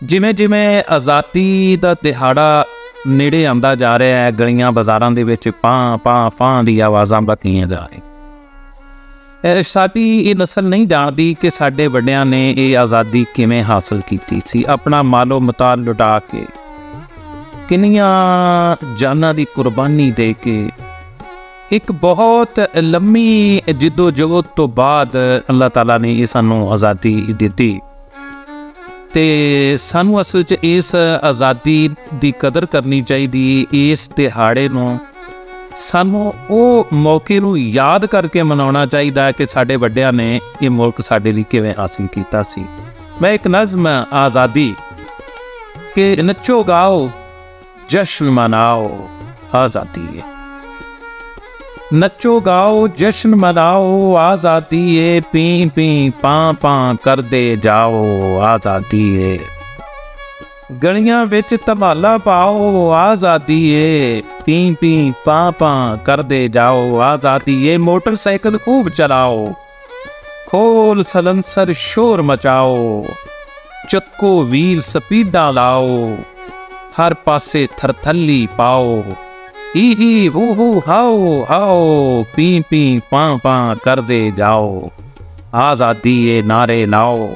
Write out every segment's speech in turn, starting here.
ਜਿਵੇਂ ਜਿਵੇਂ ਆਜ਼ਾਦੀ ਦਾ ਦਿਹਾੜਾ ਨੇੜੇ ਆਉਂਦਾ ਜਾ ਰਿਹਾ ਹੈ, ਗਲੀਆਂ ਬਾਜ਼ਾਰਾਂ ਦੇ ਵਿੱਚ ਪਾਂ ਪਾਂ ਪਾਂ ਦੀ ਆਵਾਜ਼ਾਂ ਬਕੀਆਂ ਜਾ ਰਹੀਆਂ। ਸਾਡੀ ਇਹ ਨਸਲ ਨਹੀਂ ਜਾਣਦੀ ਕਿ ਸਾਡੇ ਵੱਡਿਆਂ ਨੇ ਇਹ ਆਜ਼ਾਦੀ ਕਿਵੇਂ ਹਾਸਲ ਕੀਤੀ ਸੀ, ਆਪਣਾ ਮਾਲੋ ਮਤਾਲ ਲੁਟਾ ਕੇ, ਕਿੰਨੀਆਂ ਜਾਨਾਂ ਦੀ ਕੁਰਬਾਨੀ ਦੇ ਕੇ। ਇੱਕ ਬਹੁਤ ਲੰਮੀ ਜਿੱਦੋ ਜਹਿਦ ਤੋਂ ਬਾਅਦ ਅੱਲਾਹ ਤਾਲਾ ਨੇ ਇਹ ਸਾਨੂੰ ਆਜ਼ਾਦੀ ਦਿੱਤੀ ਤੇ ਸਾਨੂੰ ਅਸਲ 'ਚ ਇਸ ਆਜ਼ਾਦੀ ਦੀ ਕਦਰ ਕਰਨੀ ਚਾਹੀਦੀ। ਇਸ ਦਿਹਾੜੇ ਨੂੰ ਸਾਨੂੰ ਉਹ ਮੌਕੇ ਨੂੰ ਯਾਦ ਕਰਕੇ ਮਨਾਉਣਾ ਚਾਹੀਦਾ ਕਿ ਸਾਡੇ ਵੱਡਿਆਂ ਨੇ ਇਹ ਮੁਲਕ ਸਾਡੇ ਲਈ ਕਿਵੇਂ ਹਾਸਿਲ ਕੀਤਾ ਸੀ। ਮੈਂ ਇੱਕ ਨਜ਼ਮ ਆਜ਼ਾਦੀ ਕਿ ਨੱਚੋ ਗਾਓ ਜਸ਼ਨ ਮਨਾਓ ਆਜ਼ਾਦੀ ਹੈ, ਨੱਚੋ ਗਾਓ ਜਸ਼ਨ ਮਨਾਓ ਆਜ਼ਾਦੀ ਏ, ਪੀ ਪੀ ਪਾਂ ਪਾਂ ਕਰਦੇ ਜਾਓ ਆਜ਼ਾਦੀ ਏ, ਗਲੀਆਂ ਵਿੱਚ ਧਮਾਲਾ ਪਾਓ ਆਜ਼ਾਦੀ ਏ, ਪੀ ਪੀ ਪਾਂ ਪਾਂ ਕਰਦੇ ਜਾਓ ਆਜ਼ਾਦੀ ਏ, ਮੋਟਰਸਾਈਕਲ ਖੂਬ ਚਲਾਓ, ਖੋਲ ਸਲੰਸਰ ਸ਼ੋਰ ਮਚਾਓ, ਚੱਕੋ ਵੀਲ ਸਪੀਡਾਂ ਲਾਓ, ਹਰ ਪਾਸੇ ਥਰਥੱਲੀ ਪਾਓ, ਹੀ ਹੀ ਹੂ ਹੂ ਹਾਓ ਹਾਓ, ਪੀ ਪੀ ਪਾਂ ਪਾਂ ਕਰਦੇ ਜਾਓ ਆਜ਼ਾਦੀ ਏ ਨਾਰੇ ਲਾਓ।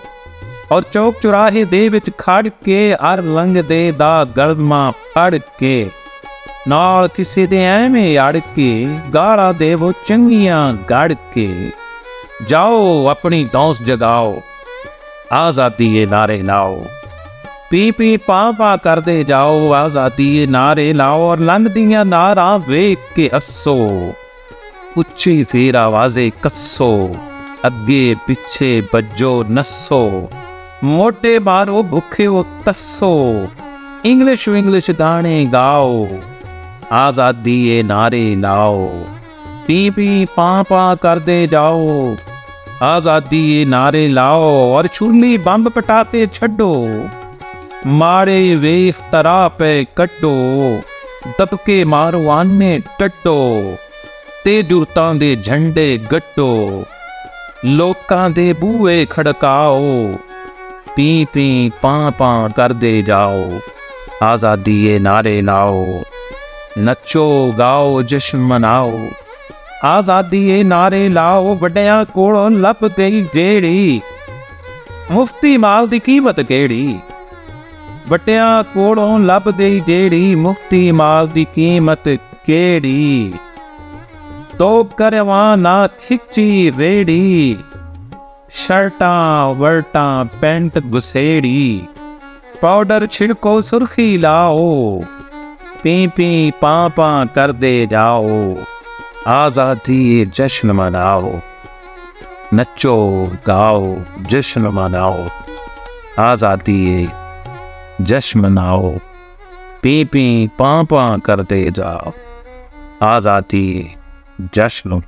ਔਰ ਚੌਕ ਚੁਰਾਹੇ ਦੇ ਵਿੱਚ ਖੜ ਕੇ ਹਰ ਲੰਘਦੇ ਦਾ ਗਲਮਾ ਫੜ ਕੇ, ਨਾਲ ਕਿਸੇ ਦੇ ਐਵੇਂ ਅੜ ਕੇ, ਗਾਲਾਂ ਦੇਵੋ ਚੰਗੀਆਂ ਗੜ ਕੇ, ਜਾਓ ਆਪਣੀ ਦੌਂਸ ਜਗਾਓ ਆਜ਼ਾਦੀ ਏ ਨਾਰੇ ਲਾਓ, ਪੀ ਪੀ ਪਾਂ ਪਾਂ ਕਰਦੇ ਜਾਓ ਆਜ਼ਾਦੀ ਏ ਨਾਰੇ ਲਾਓ। ਔਰ ਲੰਘਦੀਆਂ ਨਾਰਾਂ ਵੇਖ ਕੇ ਹੱਸੋ, ਉੱਚੀ ਫੇਰ ਆਵਾਜ਼ੇ ਕੱਸੋ, ਅੱਗੇ ਪਿੱਛੇ ਬੱਜੋ ਨੱਸੋ, ਮੋਢੇ ਮਾਰੋ ਭੁੱਖਿਓ ਤੱਸੋ, ਇੰਗਲਿਸ਼ ਗਾਣੇ ਗਾਓ ਆਜ਼ਾਦੀ ਏ ਨਾਰੇ ਲਾਓ, ਪੀ ਪੀ ਪਾਂ ਪਾਂ ਕਰਦੇ ਜਾਓ ਆਜ਼ਾਦੀ ਏ ਨਾਰੇ ਲਾਓ। ਔਰ ਛੁਰਲੀ ਬੰਬ ਪਟਾਕੇ ਛੱਡੋ, ਮਾਰੇ ਵੇਖ ਤਰਾ ਪੈ ਕੱਢੋ, ਦਬਕੇ ਮਾਰੋ ਆਨੇ ਟੱਟੋ, ਤੇ ਜੁਰਤਾਂ ਦੇ ਝੰਡੇ ਗੱਡੋ, ਲੋਕਾਂ ਦੇ ਬੂਹੇ ਖੜਕਾਓ, ਪੀ ਪੀ ਪਾਂ ਪਾਂ ਕਰਦੇ ਜਾਓ ਆਜ਼ਾਦੀ ਏ ਨਾਰੇ ਲਾਓ, ਨੱਚੋ ਗਾਓ ਜਸ਼ਨ ਮਨਾਓ ਆਜ਼ਾਦੀ ਏ ਨਾਰੇ ਲਾਓ। ਵੱਡਿਆਂ ਕੋਲੋਂ ਲੱਭ ਗਈ ਜਿਹੜੀ ਮੁਫਤੀ ਮਾਲ ਦੀ ਕੀਮਤ ਕਿਹੜੀ, ਵੱਡਿਆਂ ਕੋਲੋਂ ਲੱਭ ਗਈ ਜਿਹੜੀ ਮੁਫਤੀ ਮਾਲ ਦੀ ਕੀਮਤ ਕਿਹੜੀ, ਦੋ ਕਰਵਾਂ ਨਾ ਖਿੱਚੀ ਰੇੜੀ, ਸ਼ਰਟਾਂ ਵਰਟਾਂ ਪੈਂਟ ਗੁਸੇੜੀ, ਪਾਊਡਰ ਛਿੜਕੋ ਸੁਰਖੀ ਲਾਓ, ਪੀ ਪੀ ਪਾਂ ਪਾਂ ਕਰਦੇ ਜਾਓ ਆਜ਼ਾਦੀ ਜਸ਼ਨ ਮਨਾਓ, ਨੱਚੋ ਗਾਓ ਜਸ਼ਨ ਮਨਾਓ ਆਜ਼ਾਦੀ जश्न मनाओ, पी पी पां पां करते जाओ आज़ादी जश्न